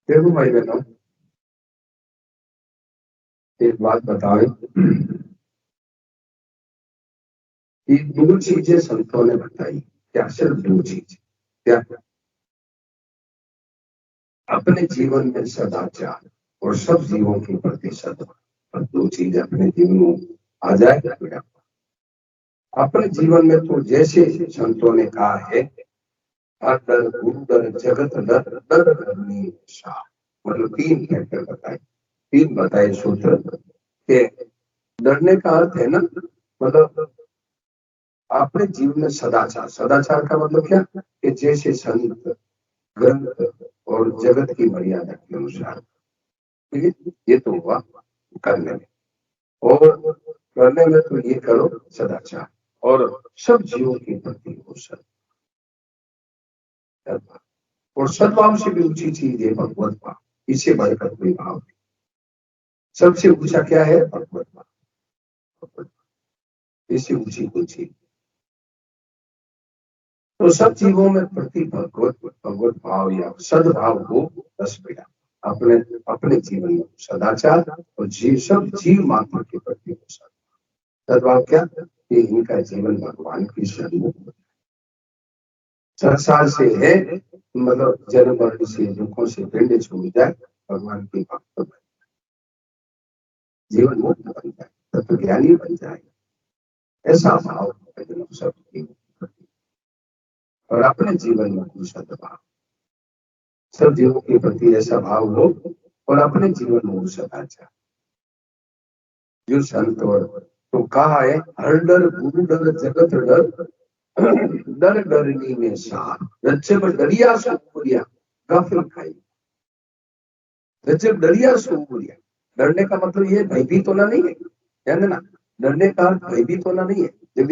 देखो भाई बहनों, एक बात बताओ कि दो चीजें संतों ने बताई। क्या? सिर्फ दो चीज। क्या? अपने जीवन में सदाचार और सब जीवों के प्रति सद्भाव। और दो चीज अपने जीवन में आ जाए तो बेटा, अपने जीवन में तो जैसे संतों ने कहा है, हर डर गुरु डर जगत डर डर डरनी शाह। मतलब तीन फैक्टर बताए, तीन बताए सूत्र के डरने का अर्थ है ना, मतलब अपने जीवन में सदाचार। सदाचार का मतलब क्या? कि जैसे संत ग्रंथ और जगत की मर्यादा के अनुसार। ठीक है, ये तो हुआ करने में। और करने में तो ये करो सदाचार, और सब जीवों के प्रति हो सद्भाव। और सद्भाव से भी ऊंची चीज है भगवत भाव। इससे बढ़कर कोई भाव नहीं। सबसे ऊंचा क्या है? भगवत भाव। भगवत भाव। इससे ऊंची कोई चीज। तो सब जीवों में प्रति भगवत भगवत भाव या सद्भाव को रस बेटा। अपने अपने जीवन में सदाचार, और सब जीव मात्र के प्रति हो सद्भाव। क्या? कि इनका जीवन भगवान की सन्मुख संसार से है, मतलब जन्म मरण से दुखों से पिंड छूट जाए, भगवान के भक्त बन, जीवन मुक्त बन जाए, तत्व ज्ञानी बन जाए। ऐसा भाव सब जीवों के प्रति। और अपने जीवन में सद्भाव, सब जीवों के प्रति ऐसा भाव हो, और अपने जीवन में सदाचार। जो संत और तो कहा है, हर डर गुरु डर जगत डर डर डरनी में सार। रज्जब डरिया सो बुरिया गाफिल खाई। रज्जब डरिया सो बुरिया। डरने का मतलब ये भयभीत होना नहीं है, ध्यान देना। डरने का अर्थ भयभीत होना नहीं है। जब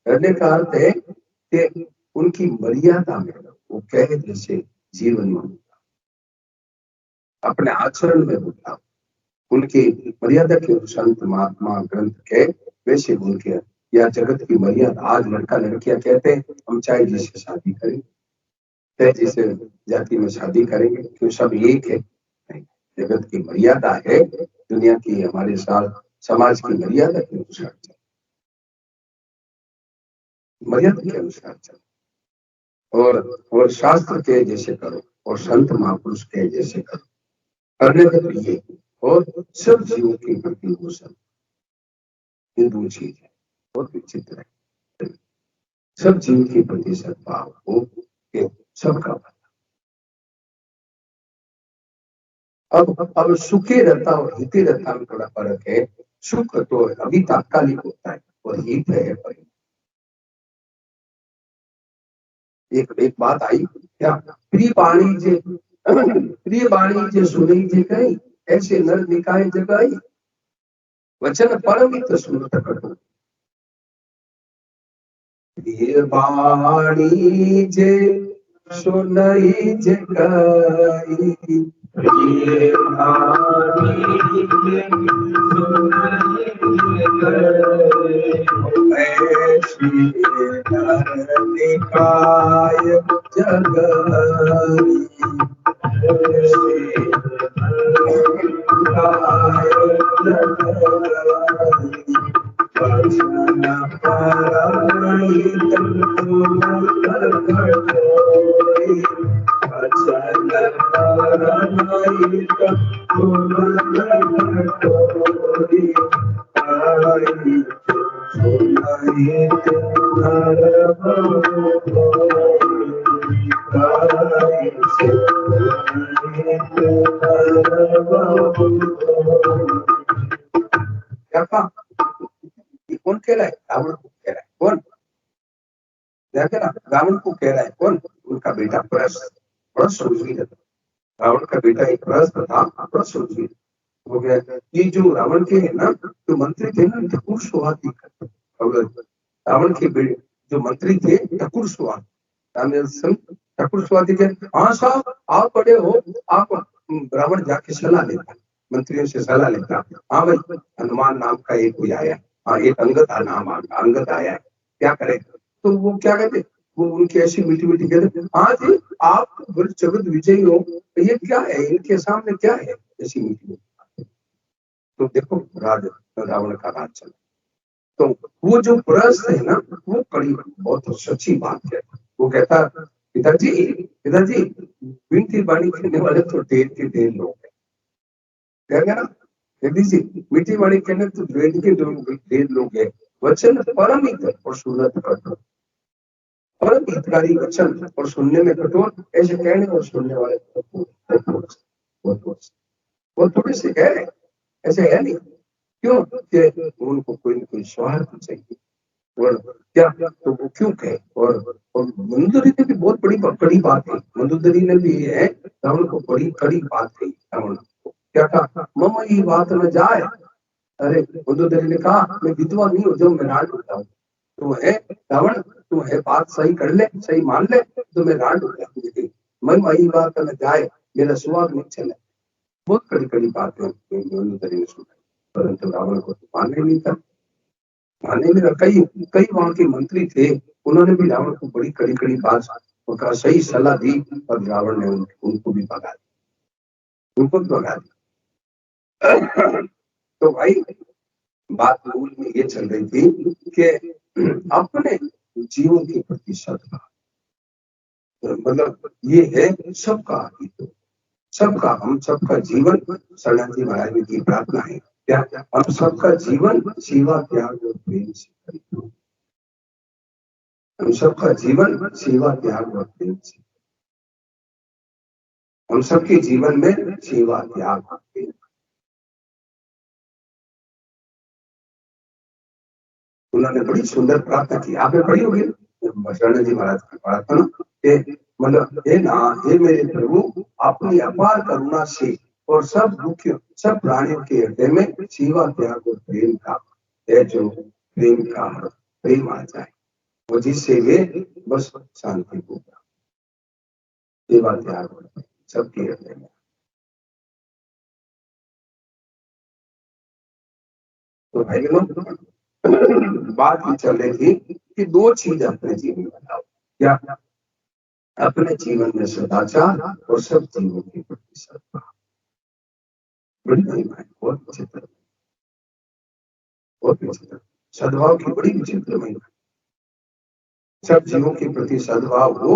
डरने का अर्थ है कि उनकी मर्यादा में वो कहे जैसे जीवन में, अपने आचरण में बदलाव, उनकी मर्यादा के संत महात्मा ग्रंथ के वैसे उनके, या जगत की मर्यादा। आज लड़का लड़कियां कहते हैं हम चाहे जिससे शादी करें, चाहे जिसे जाति में शादी करेंगे, क्यों सब एक है? नहीं, जगत की मर्यादा है, दुनिया की हमारे साथ समाज की मर्यादा के अनुसार चल, मर्यादा के अनुसार चल, और शास्त्र के जैसे करो, और संत महापुरुष के जैसे करो। करने का तो ये, और सब जीवों के प्रति वो सब, ये दो चीज है, बहुत विचित्र है। सब जीव के प्रति सद्भाव हो, के सबका भला। अब सुखे रहता और हिते रहता में थोड़ा फर्क है। सुख तो अभी तात्कालिक होता है, और हित है परिणाम। एक बात आई क्या? प्रिय बाणी जे प्रिय बाणी जे सुनी जे कही, ऐसे नर निकाय जगाई। वचन परम हित सुनत कटु। प्रिय बाणी जे सुनई जे कही, प्रिय बाणी जे सुनई जे कही, ऐसी नर निकाय जगाई। ऐसी नर निकाय जगाई। वचन परहित सुनत कटोई। वचन परहित सुनत कटोई। सुनहित नर बहु कोई। सुनहित नर बहु कोई। क्या कहा? ये कौन कह रहा है? रावण को कह रहा है। कौन? देखा ना, रावण को कह रहा है। कौन? उनका बेटा प्रहस्त, बड़ा सूरवीर था। रावण का बेटा एक प्रहस्त था, बड़ा सूरवीर हो गया। ये जो रावण के है ना, जो मंत्री थे ना, ठकुर सुहाती। रावण के जो मंत्री थे ठकुर सुहाती, ठकुर सुहाती के, हाँ साहब आप बड़े हो, आप। रावण जाके सलाह लेता, मंत्रियों से सलाह लेता। हाँ भाई, हनुमान नाम का एक कोई आया, हाँ एक अंगद नाम अंगद आया है, क्या करे? तो वो क्या कहते, वो उनकी ऐसी मीठी मीठी कहते, हाँ जी आप जगत विजयी हो, ये क्या है, इनके सामने क्या है ऐसी मीठी। तो देखो रावण का राज चला। तो वो जो प्रश्न है ना, वो कड़ी बहुत सच्ची बात है। वो कहता पिताजी, पिताजी, विनती वाणी करने वाले तो ढेर के ढेर लोग हैं, क्या कहना यदि जी, मीठी वाणी कहने तो ढेर के ढेर लोग हैं। वचन परम हित और सुनत कठोर, परम हितकारी वचन और सुनने में कठोर, ऐसे कहने और सुनने वाले वो थोड़े से है, ऐसे है नहीं। क्यों कि उनको कोई न कोई स्वार्थ चाहिए। और क्या तो वो क्यों कहे। और मंदोदरी ने भी बहुत बड़ी बात है। मंदोदरी ने भी है रावण को बड़ी कड़ी बात कही। रावण को क्या कहा, मम ये बात न जाए। अरे मंदोदरी ने कहा मैं विधवा नहीं हो जाऊं, मैं राज हो जाऊं। तो है रावण, तू है बात सही कर ले, सही मान ले, तो मैं राज हो जाऊंगी। मन ये बात न जाए, मेरा सुहाग नहीं चले। बहुत कड़ी कड़ी बात है मंदोदरी ने सुनाई, परंतु रावण को तो मान ही नहीं था। मानने में कई कई वहां के मंत्री थे, उन्होंने भी रावण को बड़ी कड़ी कड़ी बात और सही सलाह दी, और रावण ने उनको भी भगा दिया, उनको भी भगा दिया। तो भाई बात मूल में ये चल रही थी कि अपने जीवन के प्रति सद्भाव, मतलब ये है सबका हित, सबका, हम सबका जीवन, शरण जी महाराज की प्रार्थना है क्या, हम सबका जीवन सेवा त्याग और प्रेम से करें। हम सबका जीवन सेवा त्याग और प्रेम से, हम सबके जीवन में सेवा त्याग और प्रेम। उन्होंने बड़ी सुंदर प्रार्थना की, आपने पढ़ी होगी शरण जी महाराज की प्रार्थना कि मतलब हे ना, हे मेरे प्रभु, अपनी अपार करुणा से और सब दुखियों, सब प्राणियों के हृदय में सेवा त्याग और प्रेम का है, जो प्रेम का प्रेम आ जाए, और जिससे वे बस शांति को सेवा त्याग और सबके हृदय में। तो भाई लोग बात ये चल रही थी कि दो चीज अपने जीवन में लाओ, क्या, अपने जीवन में सदाचार और सब जीवों के प्रति सद्भाव। बड़ी महिमा है, बहुत विचित्र, बहुत विचित्र, सद्भाव की बड़ी विचित्र महिमा। सब जीवों के प्रति सद्भाव हो,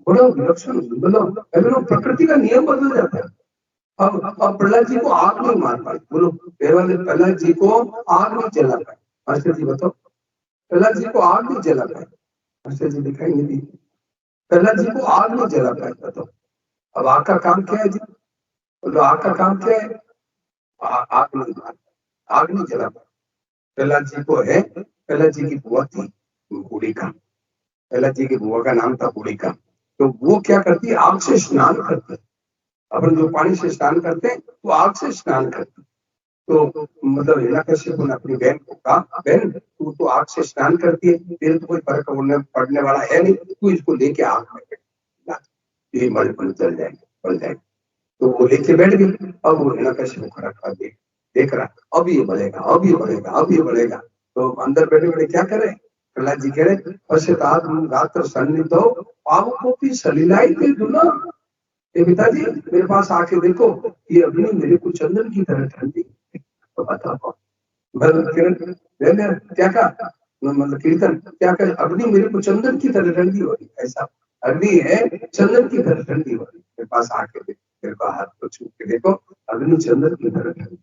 बड़ा विलक्षण, मतलब प्रकृति का नियम बदल जाता है। अब प्रहलाद जी को आग नहीं मार पाई, बोलो प्रहलाद जी को आग नहीं जला पाई। मास्टर जी बताओ, प्रहलाद जी को आग नहीं जला पाई, मास्टर जी दिखाई नहीं दी, प्रहलाद जी को आग नहीं जला पाए, बताओ। अब आग का काम क्या है जी, तो आग का काम क्या है, आग नहीं मार, आग नहीं जला पाए। प्रहलाद जी को है, प्रहलाद जी की बुआ थी होलिका, प्रहलाद जी की बुआ का नाम था होलिका। तो वो क्या करती है, आग से स्नान करती है। अपन जो पानी से स्नान करते हैं वो आग से स्नान करते हैं। तो मतलब हिरण्यकश्यप ने अपनी बहन को कहा, बहन तू तो आग से स्नान करती है, तेरे तो कोई फर्क पड़ने वाला है नहीं, तू इसको लेके आग में बैठ, ये मल पल चल जाएंगे, पल जाएंगे। तो वो लेके बैठ गई। अब वो हिरण्यकश्यप खड़ा खड़ा देख रहा, अब ये बढ़ेगा, अब ये बढ़ेगा, अब ये बढ़ेगा। तो अंदर बैठे बैठे क्या करे, प्रहलाद जी कह रहे, पश्चात रात्र सन्निध हो, पावकों की सलिलाई के दुना। ये पिताजी मेरे पास आके देखो, ये अग्नि मेरे को चंदन की तरह ठंडी। तो बताओ, किरण क्या कहा, मतलब कीर्तन क्या करे, अग्नि मेरे को चंदन की तरह ठंडी हो रही, ऐसा अग्नि है चंदन की तरह ठंडी हो रही, मेरे पास आके देखो, मेरे को हाथ को छू के देखो, अग्नि चंदन की तरह ठंडी।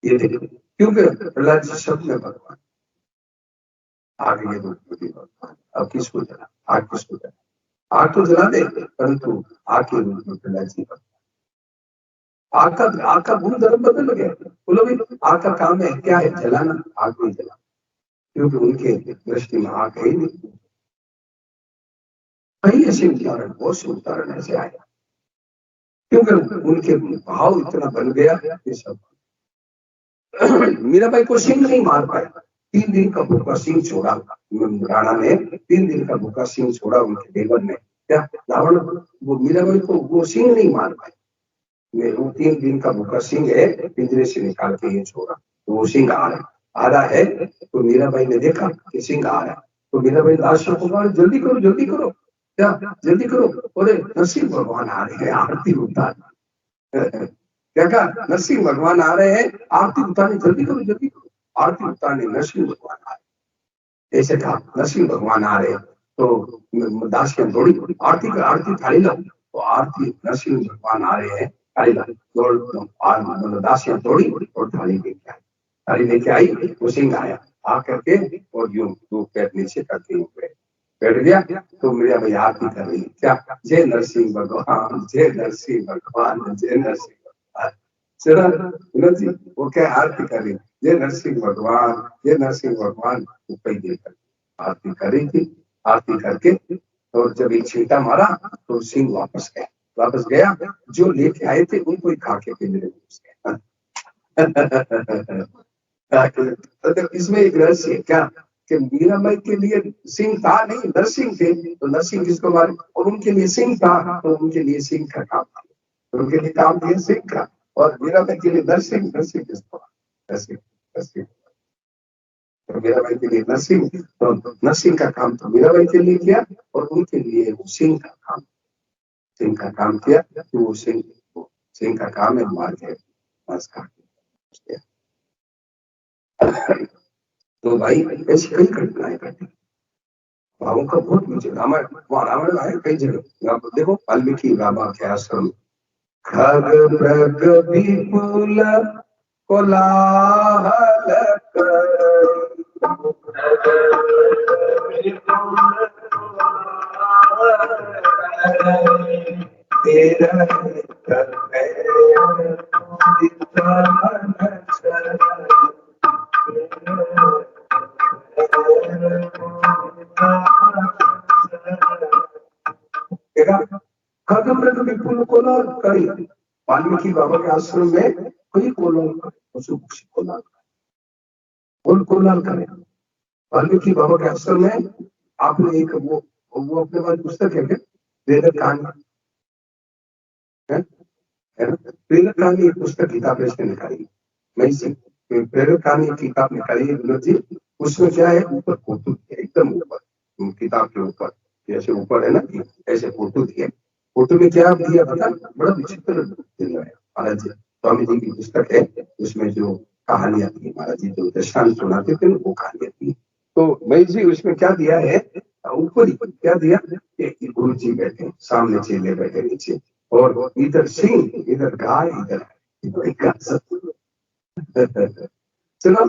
ये देखो, क्योंकि प्रहलाद जी शब्द में भगवान, आगे ये भगवान, अब किसको जला, आग किसको जला, आग तो जला दे, परंतु आग के रूप में प्रहलाद जी आग का गुण धर्म बदल गया। बोलो भाई आग का काम है क्या है, जलाना, आग नहीं जला, क्योंकि उनके दृष्टि में आग है ही नहीं। कई ऐसे उदाहरण, बहुत से उदाहरण ऐसे आए, क्योंकि उनके भाव इतना बन गया कि सब। मीराबाई को सिंह नहीं मार पाया, 3 दिन का भूखा सिंह छोड़ा, राणा ने 3 दिन का भूखा सिंह छोड़ा उनके देवर ने, क्या रावण, वो मीराबाई को वो सिंह नहीं मार पाए। वो 3 दिन का भूखा सिंह है, पिंजरे से निकाल के ये छोड़ा, तो वो सिंह आ रहा है। तो मीराबाई ने देखा कि सिंह आ रहा है, तो मीराबाई लाश को कहा, जल्दी करो जल्दी करो, क्या जल्दी करो, बोले नरसिंह भगवान आ रहे हैं, आरती उतार। क्या कहा, नरसिंह भगवान आ रहे हैं, आरती उतारने, जल्दी करो जल्दी करो, आरती उतारने नरसिंह भगवान आ रहे। ऐसे कहा नरसिंह भगवान आ रहे हैं, तो दासियां दौड़ी, आरती थाली लो, तो आरती नरसिंह भगवान आ रहे हैं, थाली लो, दौड़ दासियां दौड़ी और थाली लेके आई, थाली लेके आई, वो सिंह आया, आ करके और यूं दो पैर नीचे करके बैठ गया। तो मेरा भाई आरती कर रही, क्या, जय नरसिंह भगवान, जय नरसिंह भगवान, जय नरसिंह भगवान। चलो जी, वो क्या आरती कर रही, जय नरसिंह भगवान, जय नरसिंह भगवान, ऊपर देकर आरती कर रही थी। आरती करके और जब एक छींटा मारा तो सिंह वापस गया, जो लेके आए थे उनको ही खा के पिंजरे में घुस गया। तो इसमें एक रहस्य है क्या, कि मीराबाई के लिए सिंह था नहीं, नरसिंह थे, तो नरसिंह किसको मारे, और उनके लिए सिंह था, तो उनके लिए सिंह का काम था, तो उनके लिए काम किया सिंह का, और मीराबाई के लिए नरसिंह किसको, नरसिंह नरसिंह, तो मीराबाई के लिए नरसिंह, तो नरसिंह का काम तो मीराबाई के लिए किया, और उनके लिए वो सिंह का काम किया, तो वो सिंह का काम है मार के मांस काट। तो भाई ऐसी कई घटनाएं घटी, भावों का बहुत मुझे रामायण है कई जगह, आप देखो वाल्मीकि रामा के आश्रम, खग मृग विपुल कोलाहल खग मृग विपुल कोलाहल करी, वाल्मीकि बाबा के आश्रम में कोई कोलाहल करे, पशु पक्षी कोलाहल करे। वाल्मीकि बाबा के आश्रम में आपने एक वो अपने पास पुस्तक है क्या, प्रेरक कहानी है ना, प्रेरक कहानी एक पुस्तक किताब इसने निकाली, मैं इसे प्रेरक कहानी किताब निकाली है विनोद जी। उसमें क्या है, ऊपर फोटो दिया, एकदम ऊपर किताब के ऊपर, जैसे ऊपर है ना ऐसे फोटो दिए, फोटो में क्या दिया पता, बड़ा विचित्र दिया है। महाराज जी स्वामी जी की पुस्तक है, उसमें जो कहानियां थी, महाराज जी जो दृष्टांत सुनाते थे वो कहानियां थी। तो भाई जी उसमें क्या दिया है, ऊपर ही क्या दिया, गुरु जी बैठे सामने, चेले बैठे नीचे, और इधर सिंह, इधर गाय, इधर चलो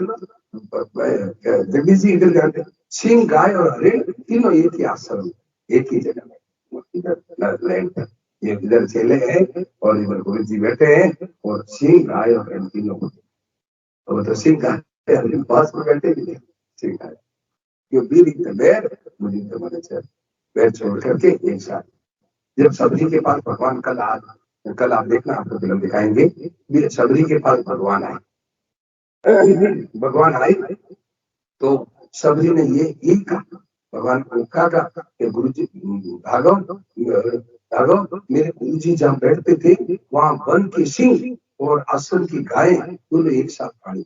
जगदीश जी इधर जाते, सिंह गाय और हरिण तीनों एक ही आश्रम, एक ही जगह में, इधर लैंड पर, ये इधर चेले हैं और इधर गुरु जी बैठे हैं, और सिंह गाय और हरिण तीनों, तो सिंह गाय हरिण पास में बैठे भी, सिंह गाय पैर छोड़ करके एक साथ, जब सबरी के पास भगवान, कल आप देखना, आपको फिल्म दिखाएंगे, सबरी के पास भगवान आए, तो सबरी ने ये कहा, भगवान को कहा कि गुरु जी भागव, मेरे गुरु जी जहाँ बैठते थे वहां वन के सिंह और आश्रम की गाय दोनों एक साथ पानी,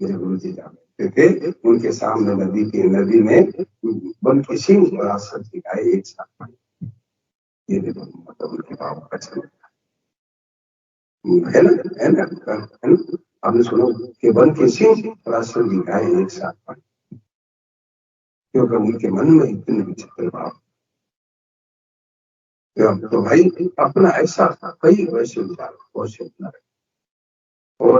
मेरे गुरु जी जहाँ थे उनके सामने नदी में वन के सिंह और आश्रम की गाय एक साथ पानी, ये देखो मतलब उनके भाव का चल है ना। आपने सुना कि वन के सिंह और आश्रम की गाय एक साथ पानी, क्योंकि उनके मन में इतने विचित्र भाव। तो भाई अपना ऐसा कई वैसे विचार, और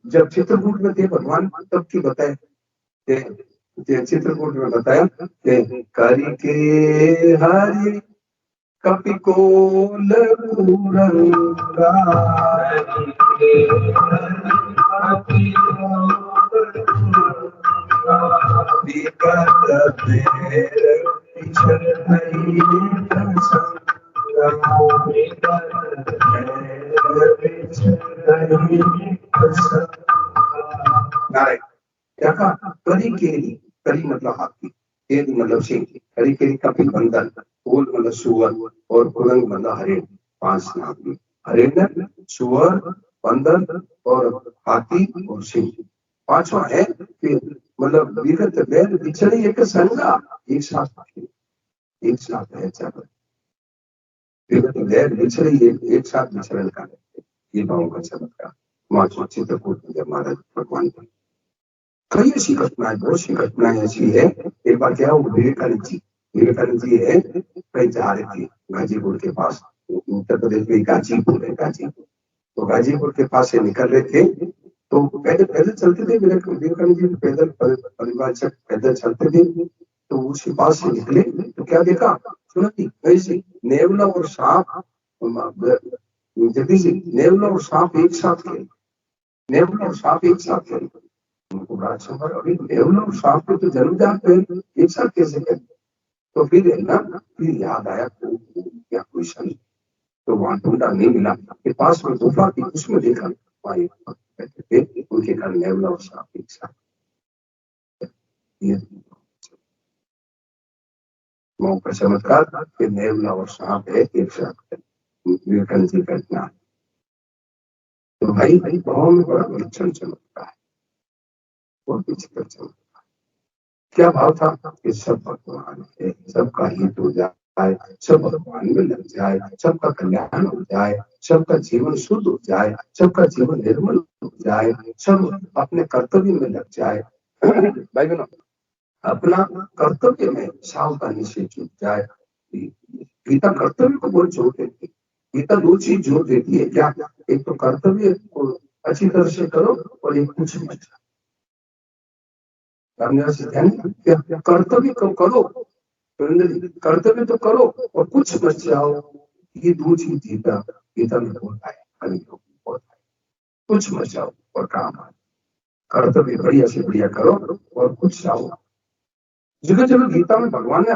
जब चित्रकूट में थे भगवान तब की बताए, चित्रकूट में बताया कि करी के हरि कपिकोल पूरंगा, क्या कहा, करी केरी, करी मतलब हाथी, केरी मतलब सिंह, करी केरी कपिल बंदर, कोल मतलब सुअर, और कुरंग मतलब हरिण, 5 नाम, हरिण, सुअर, बंदर और हाथी और सिंह, 5वां है, मतलब विगत बैल बिछड़े एक संगा, एक साथ, एक साथ है चल फिर तो गैर बिछड़ी एक साथ विचरण का ये भाव का चमत्कार वहां सोचित महाराज भगवान का कई ऐसी घटनाएं बहुत सी घटनाएं ऐसी है। एक बार क्या हुआ विवेकानंद जी है कहीं जा रहे थे गाजीपुर के पास उत्तर प्रदेश में गाजीपुर है गाजीपुर तो गाजीपुर के पास से निकल रहे थे तो पैदल पैदल चलते थे विवेकानंद जी पैदल परिवार से पैदल चलते थे तो उसके पास से निकले तो क्या देखा सुनती ऐसे नेवला और सांप जगदीश जी नेवला और सांप एक साथ खेल नेवला और सांप एक साथ खेल उनको राज संभाल अभी नेवला और सांप के तो जन्मजात है एक साथ कैसे खेल तो फिर है ना फिर याद आया क्या कोई शनि तो वहां ढूंढा नहीं मिला के पास में गुफा थी उसमें देखा उनके घर नेवला और सांप एक साथ मौ का चमत्कार कि नेवला और सांप है एक साथ विवेकानंद जी का ज्ञान तो भाई भाव में बड़ा विलक्षण चमत्कार है बहुत विचित्र चमत्कार क्या भाव था कि सब भगवान है सबका हित हो जाए सब भगवान में लग जाए सबका कल्याण हो जाए सबका जीवन शुद्ध हो जाए सबका जीवन निर्मल हो जाए सब अपने कर्तव्य में लग जाए भाई बहनों अपना कर्तव्य में सावधानी से जुट जाए गीता कर्तव्य को बहुत जोर देती है गीता दो चीज जोर देती है क्या एक तो कर्तव्य को अच्छी तरह से करो और एक कुछ मत कर्तव्य को करो कर्तव्य तो करो और कुछ मत जाओ ये दो चीज गीता गीता में बोलता है कुछ मत जाओ और काम कर्तव्य बढ़िया से बढ़िया करो और कुछ जाओ जगह जगह गीता में भगवान ने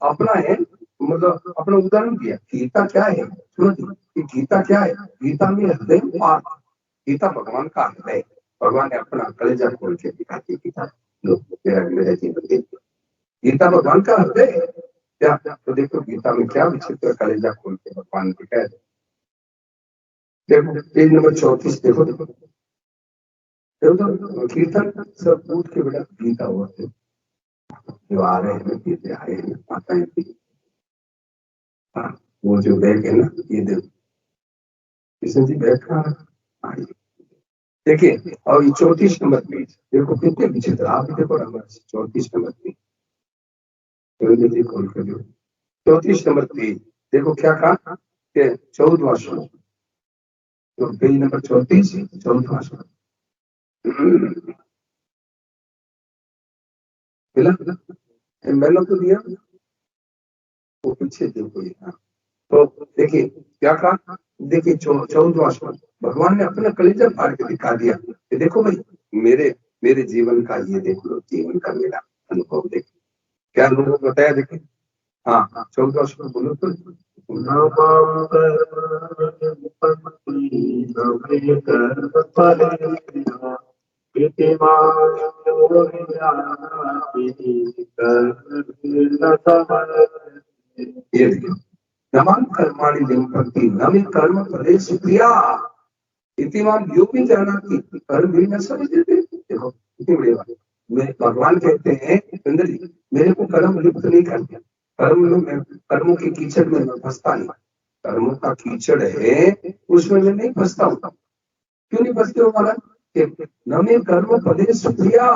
अपना है मतलब अपना उदाहरण दिया गीता क्या है सुनो गीता क्या है गीता में हृदय पाठ गीता भगवान का हृदय भगवान ने अपना कलेजा खोल के दिखाती गीता मेरा जीवन देखिए गीता भगवान का हृदय है क्या तो देखो गीता में क्या विचित्र कलेजा खोल के भगवान दिखाया देखो पेज नंबर 34 देखो देखो कीर्तन सब उठ के बेटा गीता हुआ जो आ रहे हैं पीते आ रहे हैं माताएं हाँ वो जो बैग है ना ये देखो किशन जी बैग का देखिए और ये 34 नंबर पेज देखो कितने विचित्र आप देखो नंबर 34 नंबर पेज खोल कर दो 34 नंबर पेज देखो क्या कहा कि 14वां श्लोक तो पेज नंबर 34 14वां श्लोक मैंने तो दिया वो पीछे देखो यहाँ तो देखिए क्या कहा देखिए 14वां श्लोक भगवान ने अपना कलेजा फाड़ के दिखा दिया कि देखो भाई मेरे मेरे जीवन का ये देख लो जीवन का मेरा अनुभव देखो क्या अनुभव बताया देखिए हाँ 14वां श्लोक बोलो तो ये देखिए नमन कर्माणि लिंपन्ति नमि कर्म फलेषु प्रिया इतिमान यो भी जाना कि कर्म भी न समझते देखो कितनी बड़ी बात मैं भगवान कहते हैं इंद्र जी मेरे को कर्म लिप्त नहीं करते कर्मों के कीचड़ में मैं फंसता नहीं कर्मों का कीचड़ है उसमें मैं नहीं फंसता हूँ क्यों नहीं फंसते हो महाराज नमे कर्म फलेषु प्रिया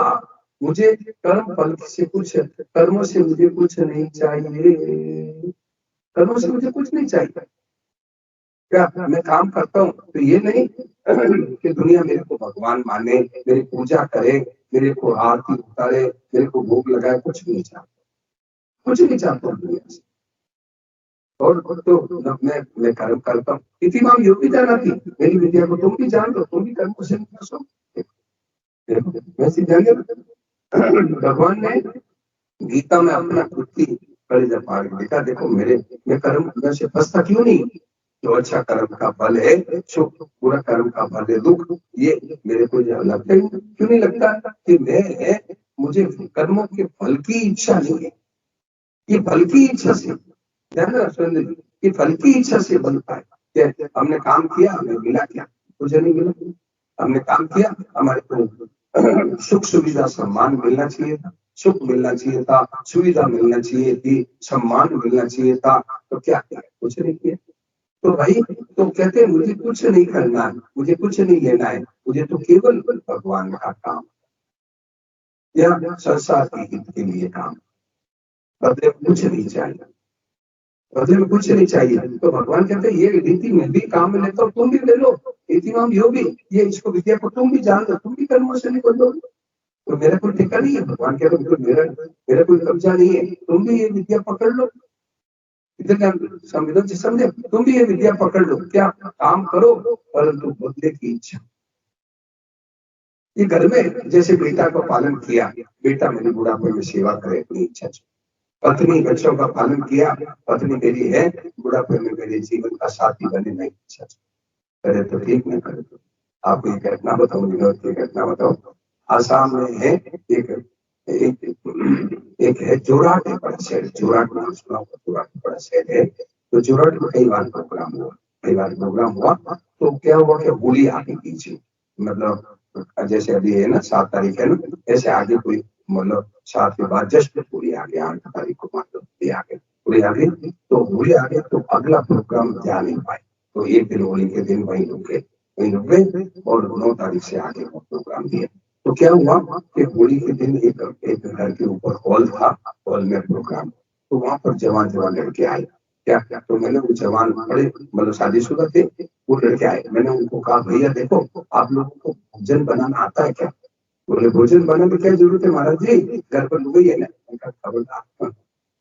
मुझे कर्म फल से कुछ कर्मों से मुझे कुछ नहीं चाहिए कर्मों से मुझे कुछ नहीं चाहिए क्या मैं काम करता हूँ तो ये नहीं कि दुनिया मेरे को भगवान माने मेरी पूजा करे मेरे को आरती उतारे मेरे को भोग लगाए कुछ नहीं चाहता हूँ दुनिया से और तो मैं कर्म करता हूँ इतिमाम योग भी जाना थी मेरी विद्या को तुम भी जान लो तुम भी कर्म से वैसे जाने भगवान ने गीता में अपना कुत्ती कलेजा फाड़ के देखा देखो मैं कर्म में से फंसता क्यों नहीं जो अच्छा कर्म का फल है सुख पूरा कर्म का फल है दुख ये मेरे को लगता ही क्यों नहीं लगता कि मैं मुझे कर्मों के फल की इच्छा नहीं है ये फल की इच्छा से ये फल की इच्छा से बनता है हमने काम किया हमें मिला क्या मुझे नहीं मिला हमने काम किया हमारे को सुख सुविधा सम्मान मिलना चाहिए था सुख मिलना चाहिए था, सुविधा मिलना चाहिए थी, सम्मान मिलना चाहिए था, तो क्या किया? कुछ नहीं किया। तो भाई, तो कहते हैं मुझे कुछ नहीं करना है, मुझे कुछ नहीं लेना है, मुझे तो केवल भगवान का काम या संसार के हित के लिए काम, बदले में कुछ नहीं चाहिए, बदले में कुछ नहीं चाहिए। तो भगवान कहते हैं ये रीति मैं भी काम में लेता हूँ, तुम भी ले लो, रीतिमाम यो भी, ये इसको विद्या को तुम भी जान लो, तुम भी कर्मों से निकल लो। तो मेरा कोई ठेका नहीं है, भगवान कह रहे मेरा मेरा कोई कब्जा नहीं है, तुम भी ये विद्या पकड़ लो। इधर संविधान से समझे, तुम भी ये विद्या पकड़ लो, क्या काम करो परंतु बदले की इच्छा। ये घर में जैसे बेटा का पालन किया, बेटा मेरी बुढ़ापे में सेवा करे अपनी इच्छा से, पत्नी बच्चों का पालन किया, पत्नी मेरी है बुढ़ापे में मेरे जीवन का साथी बने नहीं इच्छा से, करे तो ठीक, नहीं करे तो। आपको एक घटना बताओ, विनोद की घटना बताओ। आसाम में है एक एक है जोराट, है बड़ा शहर, जोराट नाम सुना होगा, जोराट बड़ा शहर है। तो जोराट में कई बार प्रोग्राम हुआ, कई बार प्रोग्राम हुआ। तो क्या हुआ कि होली आगे पीछे, मतलब जैसे अभी है ना 7 तारीख है ना, ऐसे आगे कोई मतलब 7 के बाद जस्ट होली आगे, 8 तारीख को मान लो होली आगे, होली आगे। तो होली आगे तो अगला प्रोग्राम जा नहीं पाए, तो एक दिन होली के दिन वहीं रुक गए, वहीं रुक गए और 9 तारीख से आगे वो प्रोग्राम दिया। तो क्या हुआ कि होली के दिन एक एक घर के ऊपर हॉल था, हॉल में प्रोग्राम, तो वहां पर जवान जवान लड़के आए। क्या क्या, तो मैंने वो जवान बड़े मतलब शादीशुदा थे, वो लड़के आए, मैंने उनको कहा भैया देखो आप लोगों को भोजन बनाना आता है क्या? बोले भोजन बनाने की क्या जरूरत है महाराज जी, घर पर लुगाई है ना। उनका खबरदार,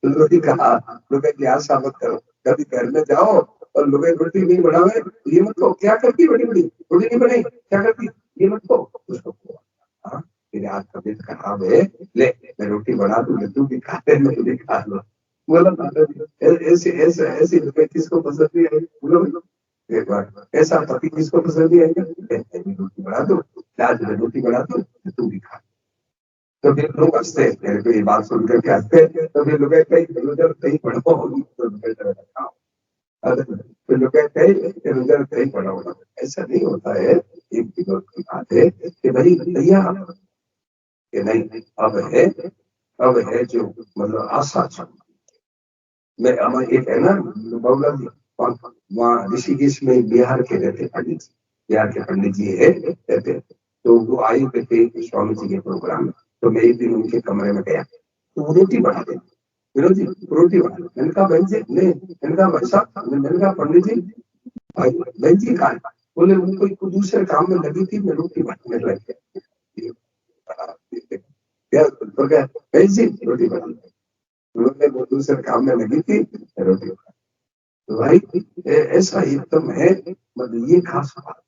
लुगाई कहा, लुगाई लिहाज साबित करो, कभी घर में जाओ और लुगाई रोटी नहीं बनावे ये मत कहो, क्या करती बड़ी बड़ी रोटी नहीं बनाई क्या करती, ये मत कहो उसको। हाँ, मेरे आज तबीयत खराब है, ले मैं रोटी बना दूं, तू भी खाते मैं भी खा लो। बोला ऐसे ऐसे ऐसी लुगाई किसको पसंद नहीं आई, बोलो एक बार ऐसा पति किसको पसंद नहीं आएगा, रोटी बना दो, आज मैं रोटी बना दूं तू भी खा। तो फिर लोग हंसते हैं, मेरे को ये बात सुन करके हंसते हैं, तो फिर लोग कहीं उधर कहीं पढ़ो, तो फिर लोग कहीं उधर कहीं पढ़ा होगा, ऐसा नहीं होता है। एक विनोद की बात है कि भाई भैया कि नहीं, अब है जो मतलब आशा छा, मैं हमारे एक है ना बाबूलाल जी, वहाँ ऋषिकेश में बिहार के रहते पंडित जी, बिहार के पंडित जी है रहते, तो वो आए हुए थे स्वामी जी के प्रोग्राम में। तो मैं एक दिन उनके कमरे में गया, तो वो रोटी बना दे, विनोद जी रोटी बना, मैंने कहा बहन जी नहीं, मैंने कहा भाई साहब, मैंने कहा पंडित जी भाई बहन जी कहा, बोले उनको कोई दूसरे काम में लगी थी, मैं रोटी बनाने लग गया। तो क्या बहन जी रोटी बना, उन्होंने वो दूसरे काम में लगी थी रोटी। तो भाई ऐसा एकदम है, मतलब ये खास बात।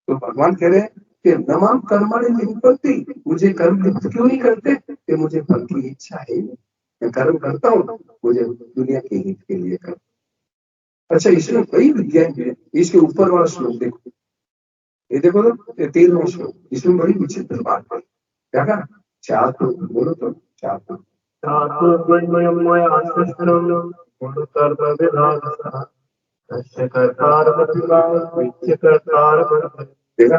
तो भगवान कह रहे हैं कि नमाम कर्मणि लिप्यते, मुझे कर्म लिप्त क्यों नहीं करते, कि मुझे फल की इच्छा है, मैं कर्म करता हूँ मुझे दुनिया के हित के लिए कर। अच्छा, इसमें कई विद्याएं हैं, इसके ऊपर वाला श्लोक देखो, ये देखो ना, 13वां श्लोक, इसमें बड़ी विचित्र बात है, क्या कहा, चार तो बोलो तो, चार तो देखा,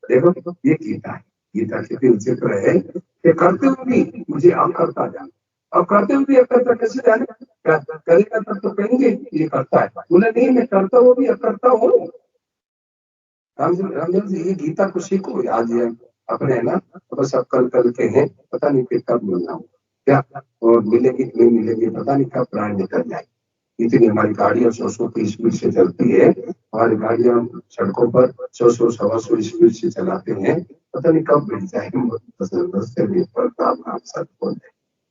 देखो ये गीता है, गीता कितनी विचित्र है कि करते हुए भी मुझे अकर्ता जान, अब करते हुए भी अकर्ता कैसे जाने, करेगा तब तो कहेंगे ये करता है, बोले नहीं मैं करता हुआ भी अकर्ता हूँ। रामजन जी ये गीता को सीखो, आज ये अपने है ना, बस अब कल कल के हैं, पता नहीं फिर कब मिलना हो क्या, और मिलेगी नहीं मिलेगी पता नहीं कब प्राण निकल जाए। इतनी हमारी गाड़ियां 100 की स्पीड से चलती है, हमारी गाड़ियां सड़कों पर 100 सवा 100 स्पीड से चलाते हैं, पता नहीं कब मिल जाए,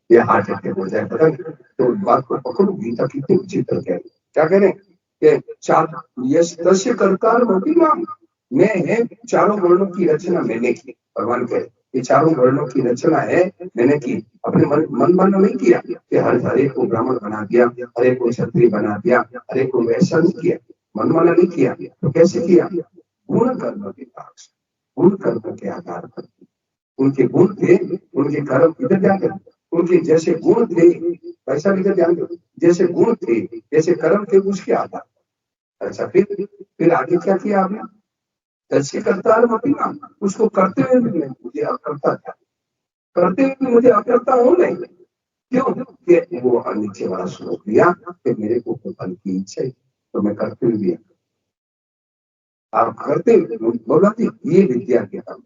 ये हार्ट अटैक हो जाए पता नहीं। तो बात को पकड़ो, गीता कितनी विचित्र है, क्या कह रहे हैं कि चार यश तस्य कर्तार होगी माम, मैं है चारों वर्णों की रचना मैंने की, भगवान कह रहे ये चारों वर्णों की रचना है मैंने की, अपने मन मानो नहीं किया कि हर एक को ब्राह्मण बना दिया, हर एक को क्षत्रिय बना दिया, हर एक को वैसा नहीं किया, मन माना नहीं किया, तो कैसे किया, गुण कर्म के पास, गुण कर्म के आधार पर, उनके गुण थे, उनके कर्म इधर ध्यान दो, उनके जैसे गुण थे वैसा इधर ध्यान दो, जैसे गुण थे जैसे कर्म थे उसके आधार। अच्छा, फिर आगे क्या किया आपने, तस्य कर्ता उसको करते हुए भी मुझे करता था, करते हुए भी मुझे अकर्ता हूं नहीं। क्यों? कि वो नीचे वाला श्लोक लिया कि मेरे को फल की इच्छा है, तो मैं करते हुए भी आप करते हुए बोला कि ये विद्या के काम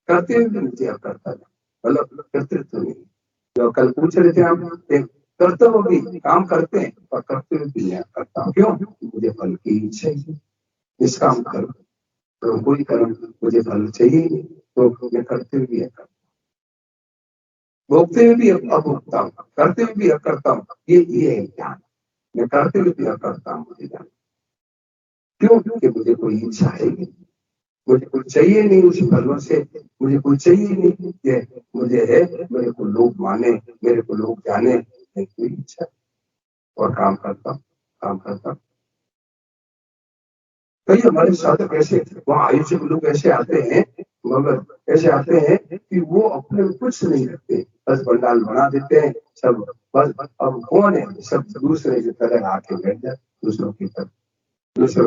करते हुए भी मुझे अकर्ता नहीं, मतलब कर्तृत्व नहीं। जो कल पूछ रहे थे आप, कर्तव्य भी काम करते हैं और करते हुए भी नहीं करता। क्यों? मुझे फल की इच्छा है, इस काम करो तो कोई कर्म मुझे फल चाहिए ही नहीं, तो मैं करते हुए भी अकर्ता, भोगते हुए भी अभोगता हूँ, करते हुए भी अकर्ता हूँ। ये है ज्ञान। मैं करते हुए भी अकर्ता हूँ, मुझे ज्ञान। क्यों? क्योंकि मुझे कोई इच्छा है ही नहीं, मुझे कुछ चाहिए नहीं उस फलों से, मुझे कुछ चाहिए नहीं कि मुझे है मेरे को लोग माने, मेरे को लोग जाने, नहीं कोई इच्छा। और काम करता हूँ, काम करता हूँ। कई हमारे साधक ऐसे वहां आयुष्य लोग ऐसे आते हैं, मगर ऐसे आते हैं कि वो अपने कुछ नहीं रखते, बस पंडाल बना देते हैं सब, बस अब कौन है, सब दूसरे की तरह आके बैठ जाते, दूसरों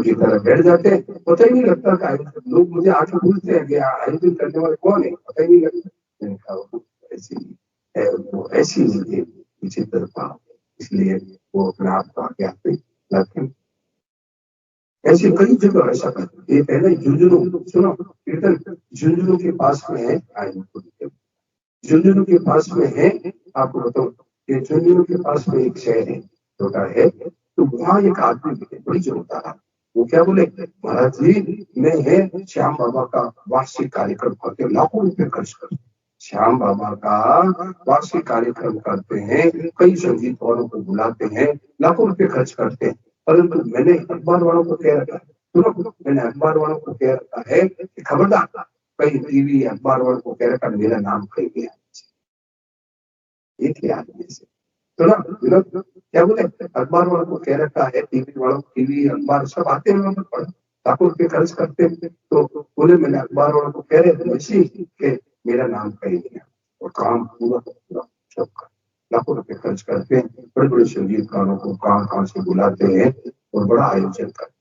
की तरह बैठ जाते हैं। पता ही नहीं लगता कि आयोजन, लोग मुझे आके पूछते हैं कि आयोजन करने वाले कौन है, पता ही नहीं लगता। मैंने कहा वो ऐसी है, वो ऐसी मुझे विचित्र भाव, इसलिए वो अपने आप को आगे आते लाते हैं। ऐसे कई जगह ऐसा करते, ये पहले झुंझुनू सुनो कीर्तन, झुंझुनू के पास में है, झुंझुनू के पास में है, आपको बताऊं कि झुंझुनू के पास में एक शहर है, छोटा है, तो वहां एक आदमी मिले, बड़ी जोरदार आदमी। वो क्या बोले, महाराज जी मैं है श्याम बाबा का वार्षिक कार्यक्रम करते, लाखों रुपए खर्च करते, श्याम बाबा का वार्षिक कार्यक्रम करते हैं, कई संगीत वालों को बुलाते हैं, लाखों रुपए खर्च करते हैं। परंतु मैंने अखबार वालों को कह रखा है, सुनो, मैंने अखबार वालों को कह रखा है कि खबरदार कहीं टीवी अखबार वालों को कह रखा मेरा नाम कहीं गया, एक ही आदमी से। तो ना लोग क्या बोले, अखबार वालों को कह रखा है, टीवी वालों को, टीवी अखबार सब आते हैं, वहां पर लाखों रुपए खर्च करते हैं, तो बोले मैंने अखबार वालों को कह रहे थे इसी कि मेरा नाम कहीं नहीं है, और काम पूरा पूरा सबका लाखों रुपए खर्च करते हैं, बड़े बड़े संगीतकारों को कहाँ कहाँ से बुलाते हैं और बड़ा आयोजन करते हैं।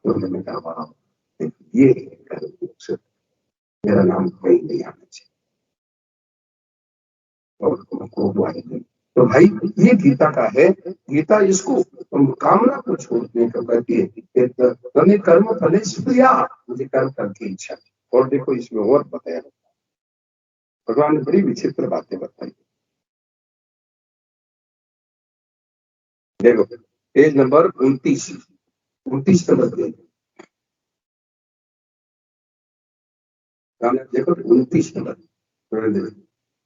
तो मैंने कहा ये मेरा नाम कहीं नहीं आना चाहिए, और तुमको वो आएंगे। तो भाई ये गीता का है, गीता इसको कामना को छोड़ने का कहती है, तुम्हें कर्म फले प्रिया, मुझे कर्म करके इच्छा। और देखो इसमें और बताया, भगवान ने बड़ी विचित्र बातें बताई। देखो पेज नंबर 29, 29 नंबर पेज, देखो 29 नंबर,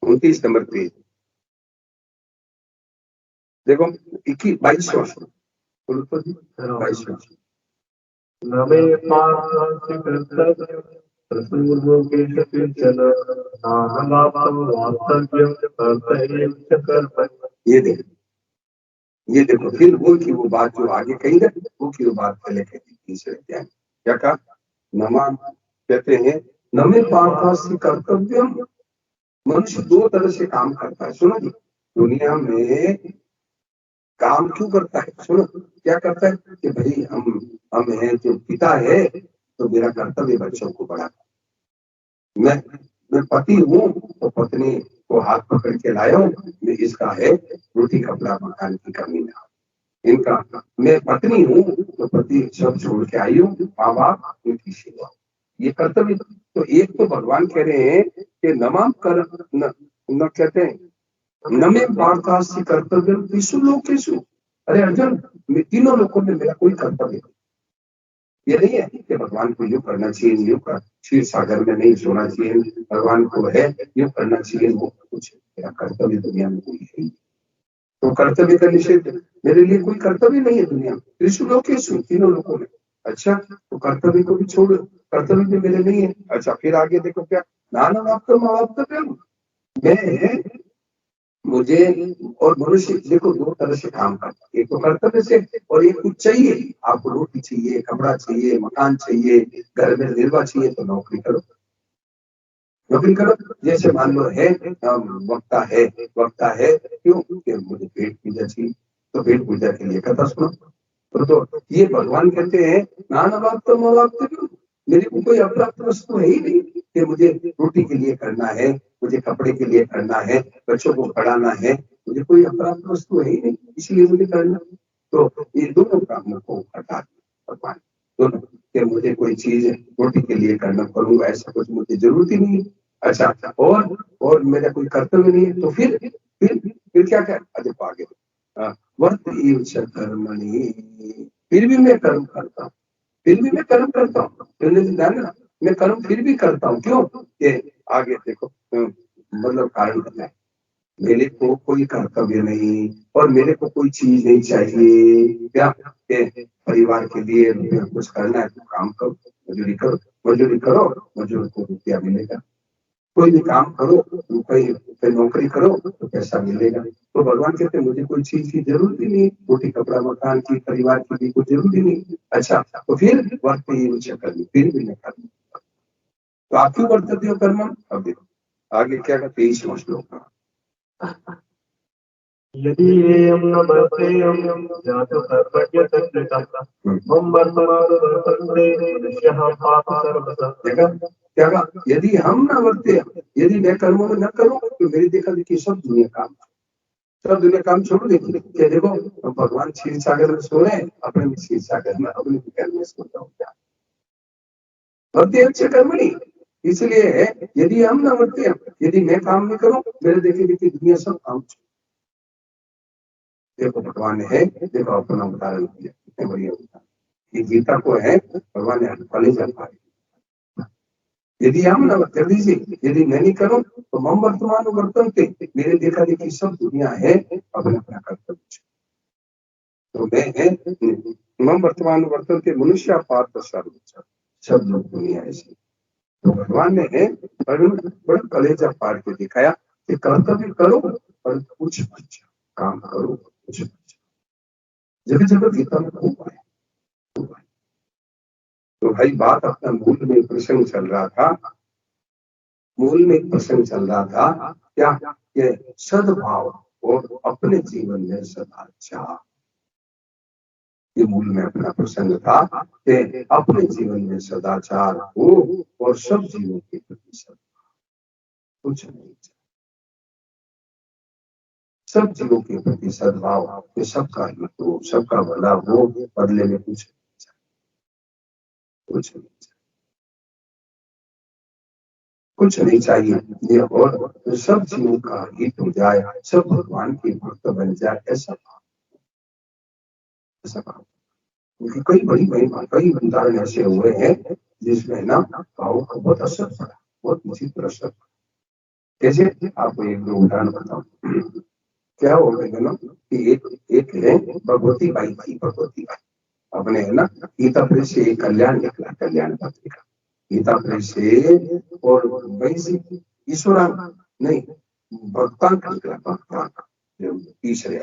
29 नंबर पेज, देखो 21 22वां श्लोक, 22वां श्लोक। नमे पार्थांसि कर्तव्यं प्रसूर्वोकेश किंचन नाहमाप्तं वास्तव्यं कर्तव्यं च कर्म। ये देखो फिर वो की वो बात जो आगे कही ना, वो की वो बात पहले कहती तीसरे अध्याय, क्या कहा, नमा कहते हैं नमे पार्थांसि कर्तव्यम, मनुष्य दो तरह से काम करता है। सुनो जी, दुनिया में काम क्यों करता है, सुनो क्या करता है कि भाई हम है जो पिता है, तो मेरा कर्तव्य बच्चों को बड़ा, मैं मैं पति हूँ तो पत्नी को हाथ पकड़ के लाया हूँ, मैं इसका है रोटी कपड़ा मकान की कमी ना, इनका मैं पत्नी हूँ तो पति सब छोड़ के आई हूँ, माँ बाप उनकी सेवा, ये कर्तव्य। तो एक तो भगवान कह रहे हैं कि नमः कर न कहते हैं नमे पार्थांसि कर्तव्यम त्रिषु लोकेषु, अरे अर्जुन मैं तीनों लोगों में मेरा कोई कर्तव्य नहीं। ये नहीं है कि भगवान को यूं करना चाहिए, यूं कर क्षीर सागर में नहीं सोना चाहिए, भगवान को है यूं करना चाहिए, वो कुछ मेरा कर्तव्य दुनिया में कोई है। तो कर्तव्य का निषेध, मेरे लिए कोई कर्तव्य नहीं है दुनिया में, त्रिषु लोकेषु तीनों लोगों में। अच्छा तो कर्तव्य को भी छोड़, कर्तव्य भी मेरे नहीं है। अच्छा फिर आगे देखो क्या, नाना वाप्तम अवाप्तव्यम, मैं मुझे और मनुष्य देखो दो तरह से काम करता है, एक तो कर्तव्य से और एक कुछ चाहिए, आपको रोटी चाहिए, कपड़ा चाहिए, मकान चाहिए, घर में निर्वाह चाहिए, तो नौकरी करो, नौकरी करो। जैसे मान लो है वक्ता है क्यों, कि मुझे पेट पूजा चाहिए, तो पेट पूजा के लिए कथा सुनो। तो ये भगवान कहते हैं नान अवाप्तम अवाप्तव्यम, मेरे को कोई अप्राप्त वस्तु है ही नहीं कि मुझे रोटी के लिए करना है, मुझे कपड़े के लिए करना है, बच्चों को पढ़ाना है, मुझे कोई अपराध वस्तु है ही नहीं, इसलिए मुझे करना। तो ये दोनों कामों को हटा दिया भगवान, दोनों कि मुझे कोई चीज रोटी के लिए करना करूंगा, ऐसा कुछ मुझे जरूरत ही नहीं है। अच्छा, और मेरा कोई कर्तव्य नहीं है, तो फिर क्या क्या अधिक आगे वर्त एव च कर्मणि, फिर भी मैं कर्म करता हूँ, फिर भी मैं कर्म करता हूँ, मैं कर्म फिर भी करता हूँ। क्यों? ये आगे देखो, मतलब कारण बताए, मेरे को कोई कर्तव्य नहीं और मेरे को कोई चीज नहीं चाहिए। क्या परिवार के लिए कुछ करना है तो काम करो, मजदूरी करो, मजदूरी करो, मजदूर को रुपया मिलेगा। कोई भी काम करो, कोई नौकरी करो तो पैसा मिलेगा। तो भगवान कहते हैं मुझे कोई चीज की जरूरत ही नहीं, रोटी कपड़ा मकान की, परिवार की भी कोई जरूरत ही नहीं। अच्छा, तो फिर वर्त ये कर्म, फिर भी मैं कर्म। तो आप क्यों वर्तते हो कर्म? अब देखो आगे क्या कहते 23वां श्लोक। यदि एयं न वर्तेयं जातु कर्मण्य तत्कृतं मम वर्तमानो वर्तन्ते मनुष्यः पाप सर्वतः। देखा क्या कहा? यदि हम न वर्ते, यदि मैं कर्मों में न करूं तो मेरी देखा देखी सब दुनिया काम छोड़ देगी। क्या देखो, भगवान क्षीर सागर में सो रहे हैं, अपने भी क्षीर सागर में, अपने भी कर्म में सो रहा हूँ। क्या वर्ते अच्छे कर्मणि, इसलिए यदि हम न वर्ते, यदि मैं काम नहीं करूं, मेरे देखे देखी दुनिया सब काम छोड़। देखो भगवान है, देखो अपना उदाहरण दिया, कितने बढ़िया उदाहरण। ये गीता को है भगवान ने कॉलेज पाए। यदि हम न कर दीजिए, यदि मैं नहीं करूं तो मम वर्तमान वर्तनते, मेरे देखा देखी सब दुनिया है अपना अपना कर्तव्य। तो मैं है मम वर्तमान वर्तनते मनुष्य पार्थ सर्वोच्च, सब लोग दुनिया ऐसी। तो भगवान ने है बड़ा कलेजा फाड़ के दिखाया कि कर्तव्य करो पर कुछ मत जाओ, काम करो कुछ मत जाओ। जगह जगह गीता में खूब आया। तो भाई बात अपना मूल में प्रसंग चल रहा था, मूल में एक प्रसंग चल रहा था क्या, कि सद्भाव और अपने जीवन में सदाचार। ये मूल में अपना प्रसंग था कि अपने जीवन में सदाचार हो और सब जीवों के प्रति सद्भाव, कुछ नहीं चाहिए, सब जीवों के प्रति सद्भाव, कि सबका हित हो, सबका भला हो, बदले में कुछ नहीं चाहिए, कुछ नहीं चाहिए, कुछ नहीं चाहिए। और सब जीवों का हित हो जाए, सब भगवान के भक्त बन जाए, ऐसा भाव। क्योंकि कई बड़ी महिमा, कई उदाहरण ऐसे हुए हैं जिसमें ना भावों का बहुत असर पड़ा, बहुत विचित्र असर पड़ा। कैसे? आपको एक दो उदाहरण बताऊं। क्या हो गया ना कि एक है भगवती बाई थी, भगवती बाई अपने है ना गीता प्रेस से एक कल्याण निकला, कल्याण पत्रिका गीता प्रेस से, और वही से ईश्वरा नहीं भक्तांक निकला, भक्तांक तीसरे